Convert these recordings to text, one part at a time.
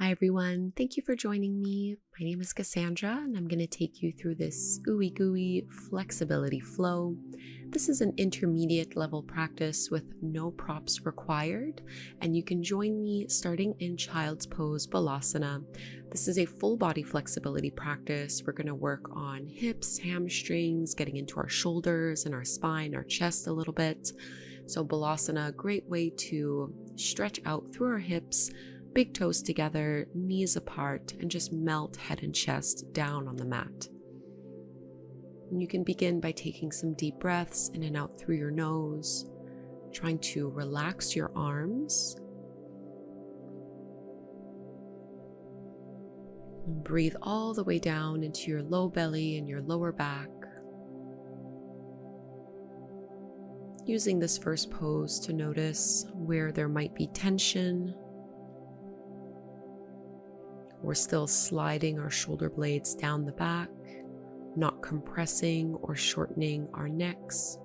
Hi everyone, thank you for joining me. My name is Cassandra and I'm going to take you through this ooey gooey flexibility flow. This is an intermediate level practice with no props required, and you can join me starting in Child's Pose Balasana. This is a full body flexibility practice. We're going to work on hips, hamstrings, getting into our shoulders and our spine, our chest a little bit. So Balasana, a great way to stretch out through our hips, big toes together, knees apart, and just melt head and chest down on the mat. And you can begin by taking some deep breaths in and out through your nose, trying to relax your arms. And breathe all the way down into your low belly and your lower back. Using this first pose to notice where there might be tension. We're still sliding our shoulder blades down the back, not compressing or shortening our necks.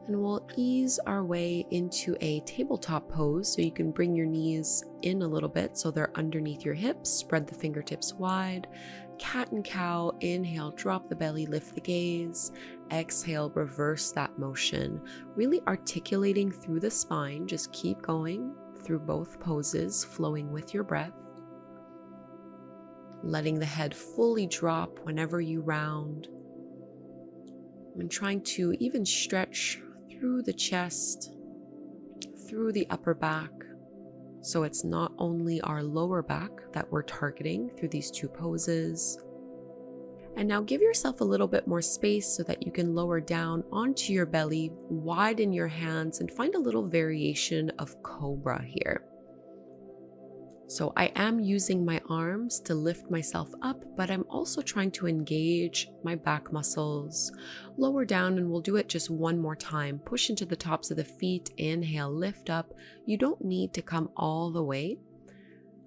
And we'll ease our way into a tabletop pose, so you can bring your knees in a little bit so they're underneath your hips, spread the fingertips wide. Cat and cow, inhale, drop the belly, lift the gaze. Exhale, reverse that motion, really articulating through the spine. Just keep going through both poses, flowing with your breath. Letting the head fully drop whenever you round. And trying to even stretch through the chest, through the upper back. So it's not only our lower back that we're targeting through these two poses. And now give yourself a little bit more space so that you can lower down onto your belly, widen your hands, and find a little variation of cobra here. So I am using my arms to lift myself up, but I'm also trying to engage my back muscles. Lower down, and we'll do it just one more time. Push into the tops of the feet, inhale, lift up. You don't need to come all the way.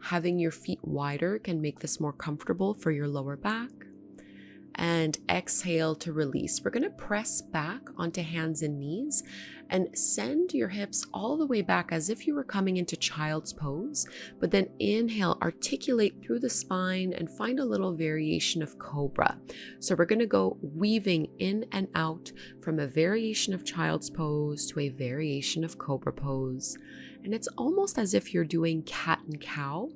Having your feet wider can make this more comfortable for your lower back. And exhale to release. We're going to press back onto hands and knees and send your hips all the way back as if you were coming into child's pose, but then inhale, articulate through the spine and find a little variation of cobra. So we're going to go weaving in and out from a variation of child's pose to a variation of cobra pose. And it's almost as if you're doing cat and cow.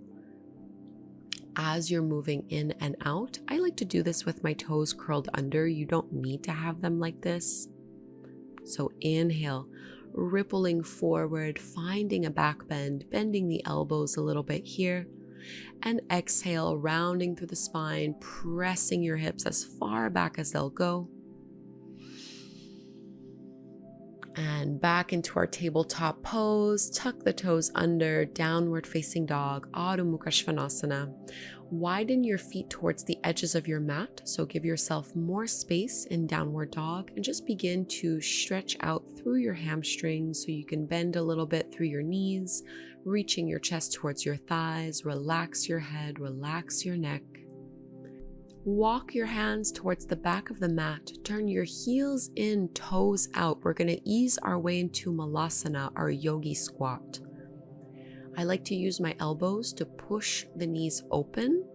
As you're moving in and out, I like to do this with my toes curled under. You don't need to have them like this. So inhale, rippling forward, finding a back bend, bending the elbows a little bit here. And exhale, rounding through the spine, pressing your hips as far back as they'll go. And back into our tabletop pose, tuck the toes under, downward facing dog, Adho Mukha Svanasana. Widen your feet towards the edges of your mat, so give yourself more space in downward dog, and just begin to stretch out through your hamstrings so you can bend a little bit through your knees, reaching your chest towards your thighs. Relax your head, relax your neck. Walk your hands towards the back of the mat. Turn your heels in, toes out. We're going to ease our way into Malasana, our yogi squat. I like to use my elbows to push the knees open,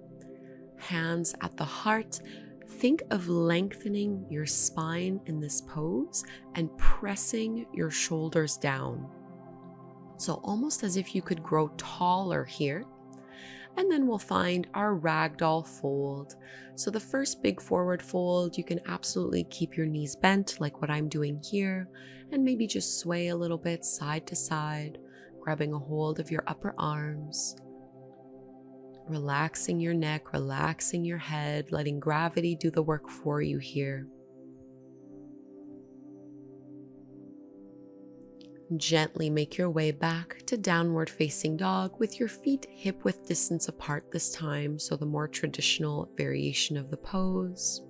hands at the heart. Think of lengthening your spine in this pose and pressing your shoulders down. So almost as if you could grow taller here. And then we'll find our ragdoll fold. So the first big forward fold, you can absolutely keep your knees bent like what I'm doing here, and maybe just sway a little bit side to side, grabbing a hold of your upper arms, relaxing your neck, relaxing your head, letting gravity do the work for you here. Gently make your way back to downward facing dog with your feet hip width distance apart this time, so the more traditional variation of the pose.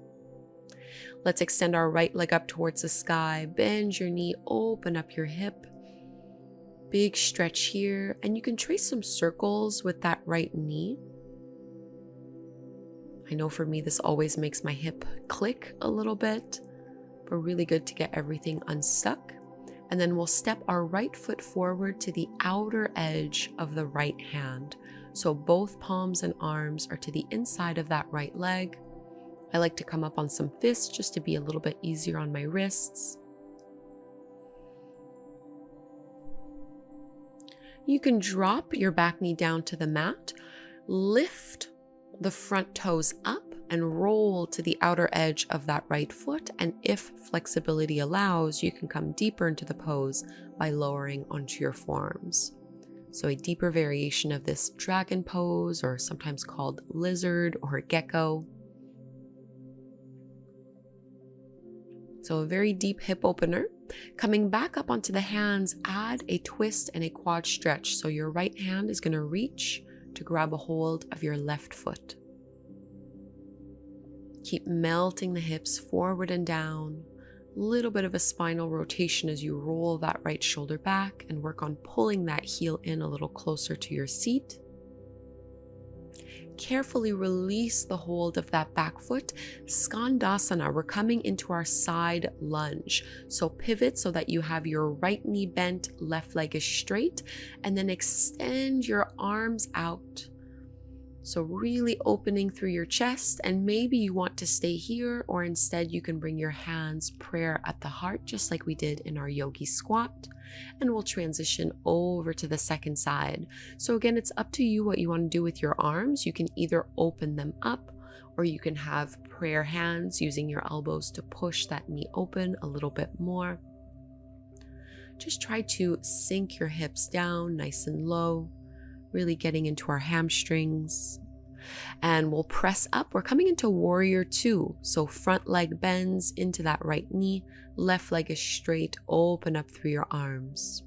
Let's extend our right leg up towards the sky, bend your knee, open up your hip. Big stretch here, and you can trace some circles with that right knee. I know for me this always makes my hip click a little bit, but really good to get everything unstuck. And then we'll step our right foot forward to the outer edge of the right hand. So both palms and arms are to the inside of that right leg. I like to come up on some fists just to be a little bit easier on my wrists. You can drop your back knee down to the mat, lift the front toes up, and roll to the outer edge of that right foot. And if flexibility allows, you can come deeper into the pose by lowering onto your forearms. So a deeper variation of this dragon pose, or sometimes called lizard or gecko. So a very deep hip opener. Coming back up onto the hands, add a twist and a quad stretch. So your right hand is going to reach to grab a hold of your left foot. Keep melting the hips forward and down. Little bit of a spinal rotation as you roll that right shoulder back and work on pulling that heel in a little closer to your seat. Carefully release the hold of that back foot. Skandasana, we're coming into our side lunge. So pivot so that you have your right knee bent, left leg is straight, and then extend your arms out. So really opening through your chest, and maybe you want to stay here, or instead you can bring your hands prayer at the heart, just like we did in our yogi squat. And we'll transition over to the second side. So again, it's up to you what you want to do with your arms. You can either open them up, or you can have prayer hands using your elbows to push that knee open a little bit more. Just try to sink your hips down nice and low, really getting into our hamstrings. And we'll press up. We're coming into warrior two. So front leg bends into that right knee, left leg is straight, open up through your arms.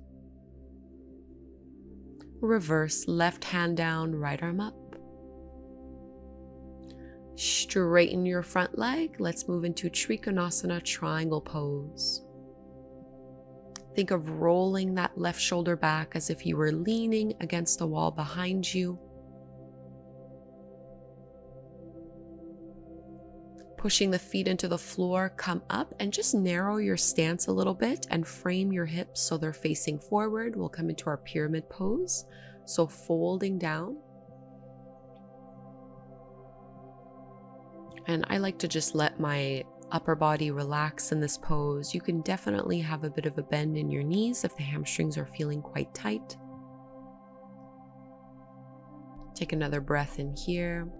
Reverse, left hand down, right arm up. Straighten your front leg. Let's move into Trikonasana, triangle pose. Think of rolling that left shoulder back as if you were leaning against the wall behind you. Pushing the feet into the floor, come up and just narrow your stance a little bit and frame your hips so they're facing forward. We'll come into our pyramid pose. So folding down. And I like to just let my upper body relax in this pose. You can definitely have a bit of a bend in your knees if the hamstrings are feeling quite tight. Take another breath in here.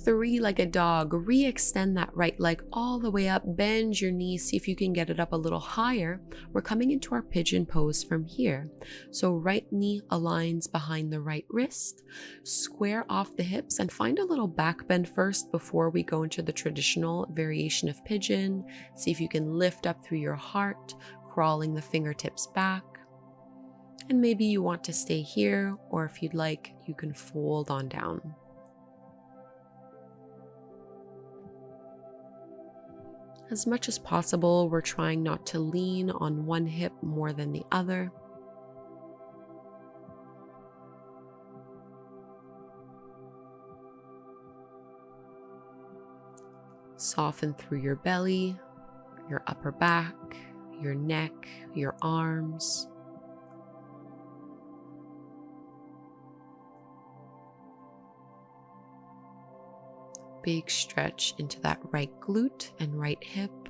Three-legged dog. Re-extend that right leg all the way up. Bend your knees. See if you can get it up a little higher. We're coming into our pigeon pose from here. So right knee aligns behind the right wrist. Square off the hips and find a little back bend first before we go into the traditional variation of pigeon. See if you can lift up through your heart, crawling the fingertips back. And maybe you want to stay here, or if you'd like, you can fold on down. As much as possible, we're trying not to lean on one hip more than the other. Soften through your belly, your upper back, your neck, your arms. Big stretch into that right glute and right hip.